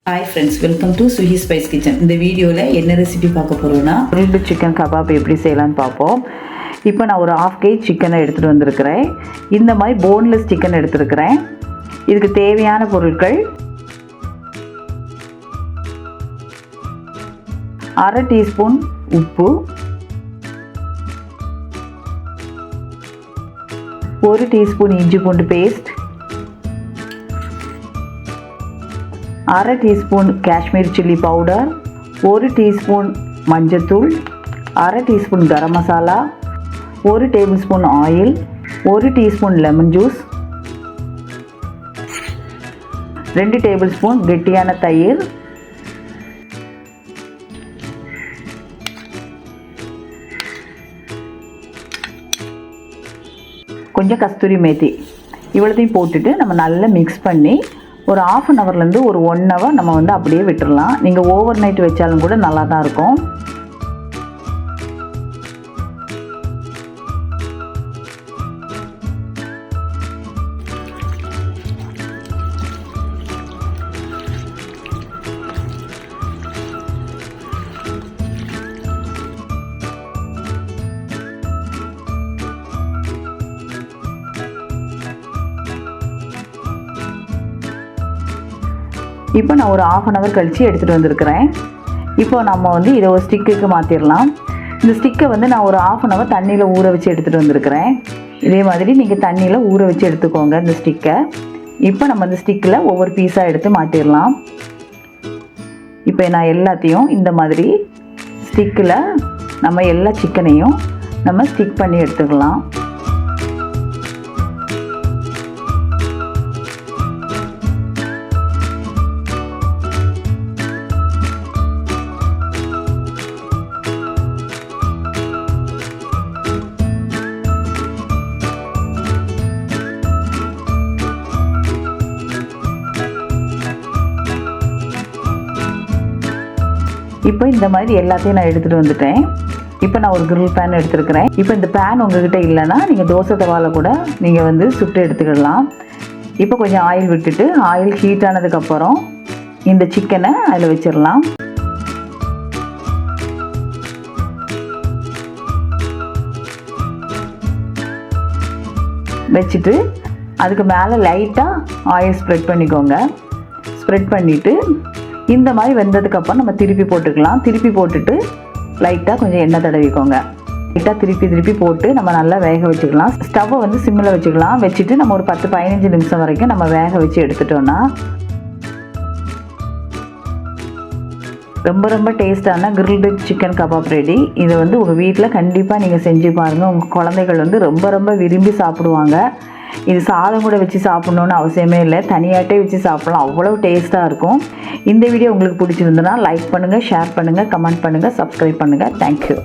Hi friends, welcome to Suhi Spice Kitchen. இந்த வீடியோவில் என்ன ரெசிபி பார்க்க போகிறோன்னா கிரில்டு சிக்கன் கபாப் எப்படி செய்யலான்னு பார்ப்போம். இப்போ நான் ஒரு 1/2 kg சிக்கனை எடுத்துகிட்டு வந்திருக்கிறேன். இந்த மாதிரி போன்லெஸ் சிக்கன் எடுத்துருக்கிறேன். இதுக்கு தேவையான பொருட்கள் 1/2 டீஸ்பூன் உப்பு, 1 டீஸ்பூன் இஞ்சி பூண்டு paste, 1/2 teaspoon Kashmir chilli powder, 1 teaspoon மஞ்சத்தூள், 1/2 teaspoon garam masala, 1 tablespoon oil, 1 teaspoon lemon juice, 2 tablespoon கெட்டியான தயிர், கொஞ்சம் கஸ்தூரி மேத்தி. இவ்வளோத்தையும் போட்டுட்டு நம்ம நல்லா மிக்ஸ் பண்ணி ஒரு 1/2 ஹவர்லேருந்து ஒரு 1 ஹவர் நம்ம அப்படியே விட்டுடலாம். நீங்கள் ஓவர் நைட் வச்சாலும் கூட நல்லா தான் இருக்கும். இப்போ நான் ஒரு 1/2 ஹவர் கழித்து எடுத்துகிட்டு வந்திருக்கிறேன். இப்போ நம்ம இதை ஒரு ஸ்டிக்குக்கு மாற்றிடலாம். இந்த ஸ்டிக்கை நான் ஒரு 1/2 ஹவர் தண்ணியில் ஊற வச்சு எடுத்துகிட்டு வந்திருக்கிறேன். இதே மாதிரி நீங்கள் தண்ணியில் ஊற வச்சு எடுத்துக்கோங்க இந்த ஸ்டிக்கை. இப்போ நம்ம இந்த ஸ்டிக்கில் ஒவ்வொரு பீஸாக எடுத்து மாற்றிடலாம். இப்போ நான் எல்லாத்தையும் இந்த மாதிரி ஸ்டிக்கில் நம்ம எல்லா சிக்கனையும் நம்ம ஸ்டிக் பண்ணி எடுத்துக்கலாம். இப்போ இந்த மாதிரி எல்லாத்தையும் நான் எடுத்துகிட்டு வந்துட்டேன். இப்போ நான் ஒரு கிரில் பேன் எடுத்துருக்கிறேன். இப்போ இந்த பேன் உங்கள்கிட்ட இல்லைன்னா நீங்கள் தோசை தவாவில் கூட நீங்கள் சுட்டு எடுத்துக்கிடலாம். இப்போ கொஞ்சம் ஆயில் விட்டுட்டு ஆயில் ஹீட் ஆனதுக்கப்புறம் இந்த சிக்கனை அதில் வச்சிடலாம். வச்சுட்டு அதுக்கு மேலே லைட்டாக ஆயில் ஸ்ப்ரெட் பண்ணிக்கோங்க. ஸ்ப்ரெட் பண்ணிவிட்டு இந்த மாதிரி வெந்ததுக்கப்புறம் நம்ம திருப்பி போட்டுக்கலாம். திருப்பி போட்டுட்டு லைட்டாக கொஞ்சம் எண்ணெய் தடவிக்கோங்க. லைட்டாக திருப்பி போட்டு நம்ம நல்லா வேக வச்சுக்கலாம். ஸ்டவ்வை சிம்மில் வச்சுக்கலாம். வச்சுட்டு நம்ம ஒரு 10-15 நிமிஷம் வரைக்கும் நம்ம வேக வச்சு எடுத்துட்டோன்னா ரொம்ப டேஸ்டான கிரில்டு சிக்கன் கபாப் ரெடி. இதை உங்கள் வீட்டில் கண்டிப்பாக நீங்கள் செஞ்சு பாருங்கள். உங்கள் குழந்தைகள் ரொம்ப விரும்பி சாப்பிடுவாங்க. இது சாதம் கூட வச்சு சாப்பிட்ணுன்னு அவசியமே இல்லை, தனியாட்டே வச்சு சாப்பிட்லாம். அவ்வளோ டேஸ்ட்டாக இருக்கும். இந்த வீடியோ உங்களுக்கு பிடிச்சிருந்ததுன்னா லைக் பண்ணுங்கள், ஷேர் பண்ணுங்கள், கமெண்ட் பண்ணுங்கள், சப்ஸ்கிரைப் பண்ணுங்கள். தேங்க்யூ.